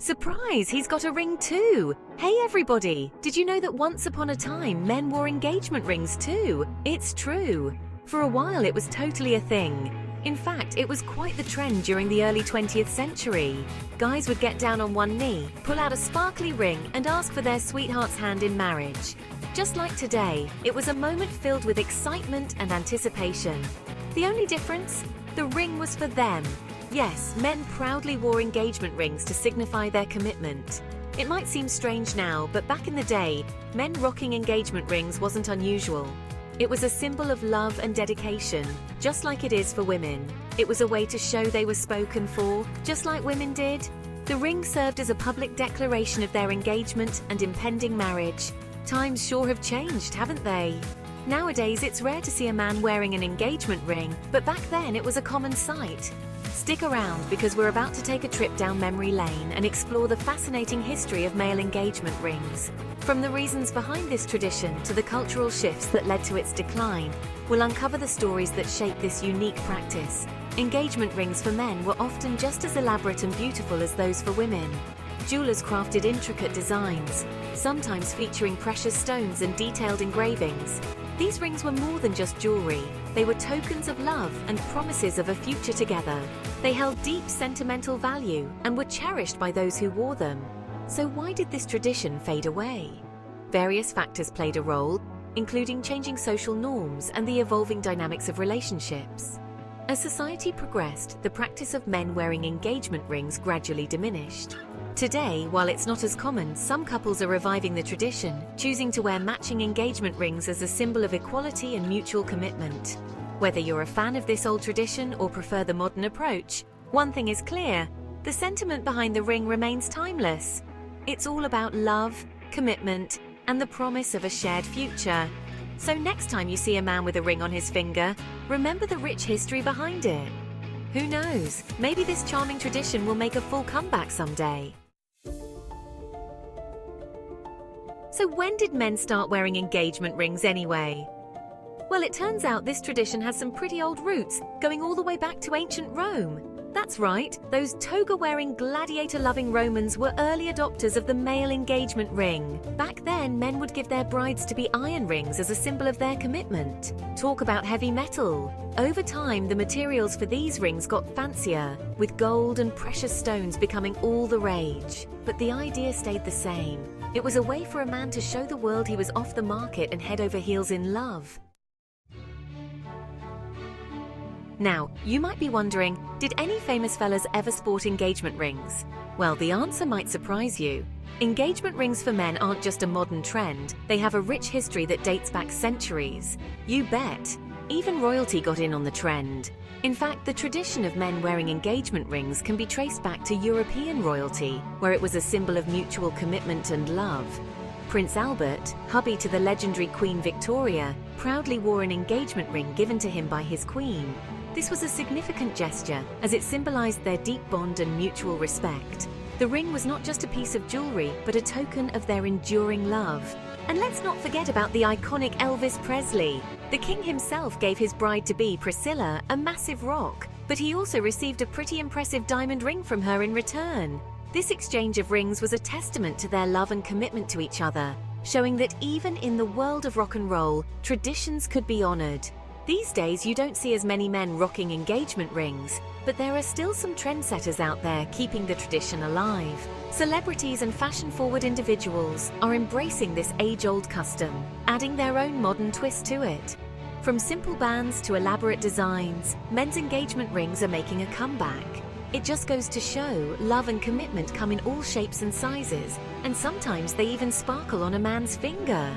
Surprise, he's got a ring too! Hey everybody, did you know that once upon a time men wore engagement rings too? It's true. For a while it was totally a thing. In fact, it was quite the trend during the early 20th century. Guys would get down on one knee, pull out a sparkly ring and ask for their sweetheart's hand in marriage. Just like today, it was a moment filled with excitement and anticipation. The only difference? The ring was for them. Yes, men proudly wore engagement rings to signify their commitment. It might seem strange now, but back in the day, men rocking engagement rings wasn't unusual. It was a symbol of love and dedication, just like it is for women. It was a way to show they were spoken for, just like women did. The ring served as a public declaration of their engagement and impending marriage. Times sure have changed, haven't they? Nowadays, it's rare to see a man wearing an engagement ring, but back then it was a common sight. Stick around because we're about to take a trip down memory lane and explore the fascinating history of male engagement rings. From the reasons behind this tradition to the cultural shifts that led to its decline, we'll uncover the stories that shaped this unique practice. Engagement rings for men were often just as elaborate and beautiful as those for women. Jewelers crafted intricate designs, sometimes featuring precious stones and detailed engravings. These rings were more than just jewelry. They were tokens of love and promises of a future together. They held deep sentimental value and were cherished by those who wore them. So why did this tradition fade away? Various factors played a role, including changing social norms and the evolving dynamics of relationships. As society progressed, the practice of men wearing engagement rings gradually diminished. Today, while it's not as common, some couples are reviving the tradition, choosing to wear matching engagement rings as a symbol of equality and mutual commitment. Whether you're a fan of this old tradition or prefer the modern approach, one thing is clear: the sentiment behind the ring remains timeless. It's all about love, commitment, and the promise of a shared future. So next time you see a man with a ring on his finger, remember the rich history behind it. Who knows, maybe this charming tradition will make a full comeback someday. So when did men start wearing engagement rings anyway? Well, it turns out this tradition has some pretty old roots, going all the way back to ancient Rome. That's right, those toga-wearing, gladiator-loving Romans were early adopters of the male engagement ring. Back then, men would give their brides to be iron rings as a symbol of their commitment. Talk about heavy metal. Over time, the materials for these rings got fancier, with gold and precious stones becoming all the rage. But the idea stayed the same. It was a way for a man to show the world he was off the market and head over heels in love. Now, you might be wondering, did any famous fellas ever sport engagement rings? Well, the answer might surprise you. Engagement rings for men aren't just a modern trend, they have a rich history that dates back centuries. You bet! Even royalty got in on the trend. In fact, the tradition of men wearing engagement rings can be traced back to European royalty, where it was a symbol of mutual commitment and love. Prince Albert, hubby to the legendary Queen Victoria, proudly wore an engagement ring given to him by his queen. This was a significant gesture, as it symbolized their deep bond and mutual respect. The ring was not just a piece of jewelry, but a token of their enduring love. And let's not forget about the iconic Elvis Presley. The king himself gave his bride-to-be, Priscilla, a massive rock, but he also received a pretty impressive diamond ring from her in return. This exchange of rings was a testament to their love and commitment to each other, showing that even in the world of rock and roll, traditions could be honored. These days, you don't see as many men rocking engagement rings, but there are still some trendsetters out there keeping the tradition alive. Celebrities and fashion-forward individuals are embracing this age-old custom, adding their own modern twist to it. From simple bands to elaborate designs, men's engagement rings are making a comeback. It just goes to show love and commitment come in all shapes and sizes, and sometimes they even sparkle on a man's finger.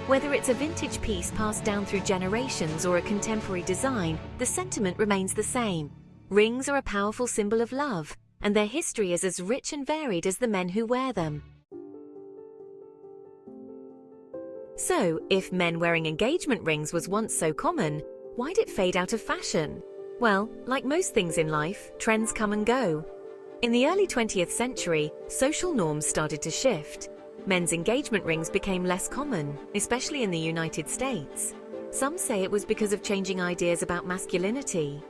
Whether it's a vintage piece passed down through generations or a contemporary design, the sentiment remains the same. Rings are a powerful symbol of love, and their history is as rich and varied as the men who wear them. So, if men wearing engagement rings was once so common, why'd it fade out of fashion? Well, like most things in life, trends come and go. In the early 20th century, social norms started to shift. Men's engagement rings became less common, especially in the United States. Some say it was because of changing ideas about masculinity.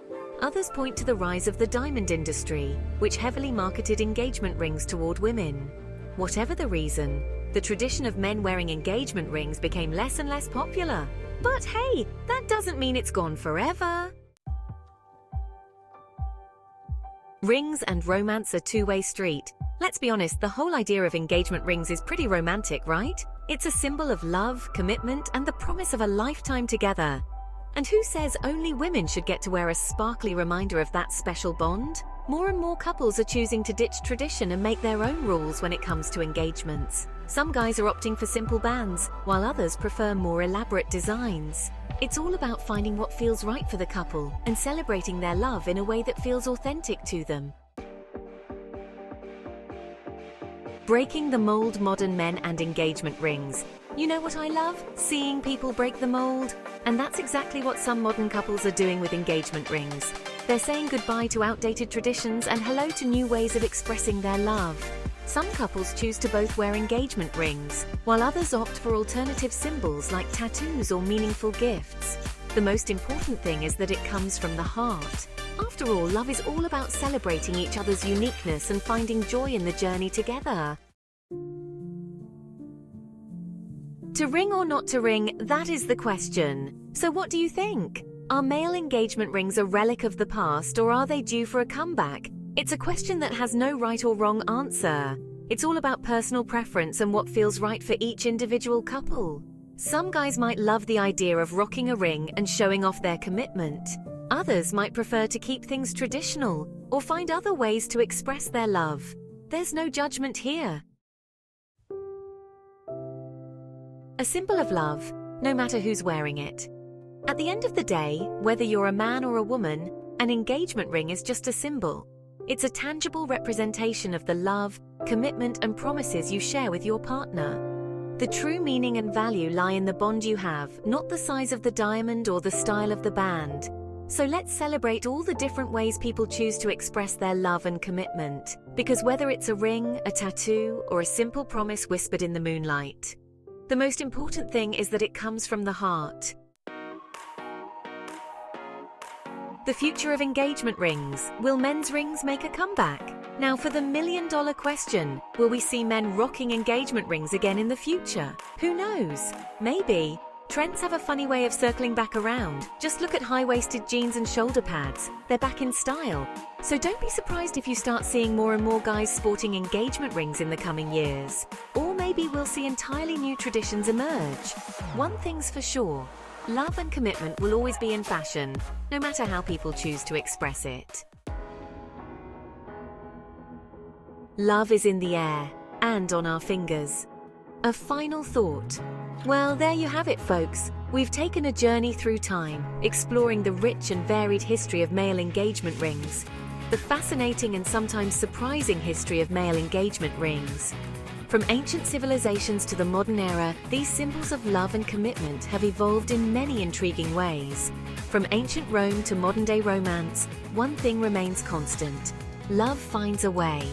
Others point to the rise of the diamond industry, which heavily marketed engagement rings toward women. Whatever the reason, the tradition of men wearing engagement rings became less and less popular. But hey, that doesn't mean it's gone forever. Rings and romance are a two-way street. Let's be honest, the whole idea of engagement rings is pretty romantic, right? It's a symbol of love, commitment, and the promise of a lifetime together. And who says only women should get to wear a sparkly reminder of that special bond? More and more couples are choosing to ditch tradition and make their own rules when it comes to engagements. Some guys are opting for simple bands, while others prefer more elaborate designs. It's all about finding what feels right for the couple and celebrating their love in a way that feels authentic to them. Breaking the mold: modern men and engagement rings. You know what I love? Seeing people break the mold. And that's exactly what some modern couples are doing with engagement rings. They're saying goodbye to outdated traditions and hello to new ways of expressing their love. Some couples choose to both wear engagement rings, while others opt for alternative symbols like tattoos or meaningful gifts. The most important thing is that it comes from the heart. After all, love is all about celebrating each other's uniqueness and finding joy in the journey together. To ring or not to ring, that is the question. So what do you think? Are male engagement rings a relic of the past, or are they due for a comeback? It's a question that has no right or wrong answer. It's all about personal preference and what feels right for each individual couple. Some guys might love the idea of rocking a ring and showing off their commitment. Others might prefer to keep things traditional or find other ways to express their love. There's no judgment here. A symbol of love, no matter who's wearing it. At the end of the day, whether you're a man or a woman, an engagement ring is just a symbol. It's a tangible representation of the love, commitment, and promises you share with your partner. The true meaning and value lie in the bond you have, not the size of the diamond or the style of the band. So let's celebrate all the different ways people choose to express their love and commitment. Because whether it's a ring, a tattoo, or a simple promise whispered in the moonlight, the most important thing is that it comes from the heart. The future of engagement rings. Will men's rings make a comeback? Now for the million-dollar question, will we see men rocking engagement rings again in the future? Who knows? Maybe. Trends have a funny way of circling back around. Just look at high-waisted jeans and shoulder pads. They're back in style. So don't be surprised if you start seeing more and more guys sporting engagement rings in the coming years. Or maybe we'll see entirely new traditions emerge. One thing's for sure. Love and commitment will always be in fashion, no matter how people choose to express it. Love is in the air and on our fingers. A final thought. Well, there you have it, folks. We've taken a journey through time, exploring the rich and varied history of male engagement rings, the fascinating and sometimes surprising history of male engagement rings. From ancient civilizations to the modern era, these symbols of love and commitment have evolved in many intriguing ways. From ancient Rome to modern-day romance, one thing remains constant: love finds a way.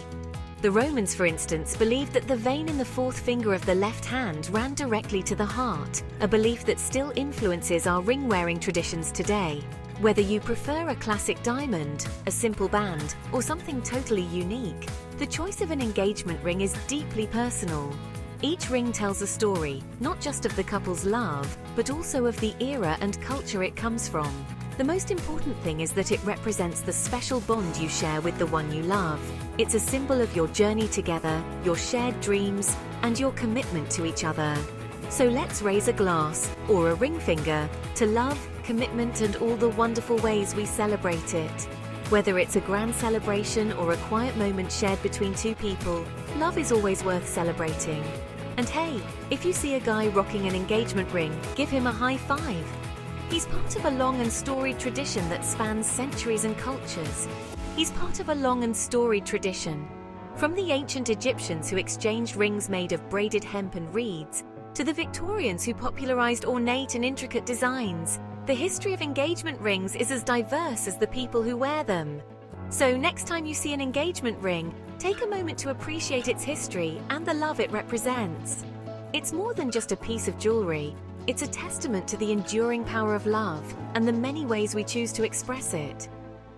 The Romans, for instance, believed that the vein in the fourth finger of the left hand ran directly to the heart, a belief that still influences our ring-wearing traditions today. Whether you prefer a classic diamond, a simple band, or something totally unique, the choice of an engagement ring is deeply personal. Each ring tells a story, not just of the couple's love, but also of the era and culture it comes from. The most important thing is that it represents the special bond you share with the one you love. It's a symbol of your journey together, your shared dreams, and your commitment to each other. So let's raise a glass, or a ring finger, to love, commitment, and all the wonderful ways we celebrate it. Whether it's a grand celebration or a quiet moment shared between two people, love is always worth celebrating. And hey, if you see a guy rocking an engagement ring, give him a high five. He's part of a long and storied tradition that spans centuries and cultures. He's part of a long and storied tradition. From the ancient Egyptians who exchanged rings made of braided hemp and reeds, to the Victorians who popularized ornate and intricate designs, the history of engagement rings is as diverse as the people who wear them. So next time you see an engagement ring, take a moment to appreciate its history and the love it represents. It's more than just a piece of jewelry. It's a testament to the enduring power of love and the many ways we choose to express it.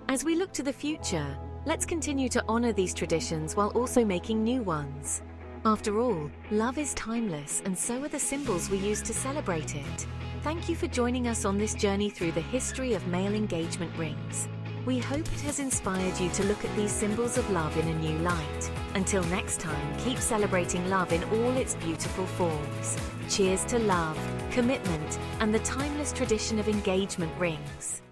As we look to the future, let's continue to honor these traditions while also making new ones. After all, love is timeless, and so are the symbols we use to celebrate it. Thank you for joining us on this journey through the history of male engagement rings. We hope it has inspired you to look at these symbols of love in a new light. Until next time, keep celebrating love in all its beautiful forms. Cheers to love, commitment, and the timeless tradition of engagement rings.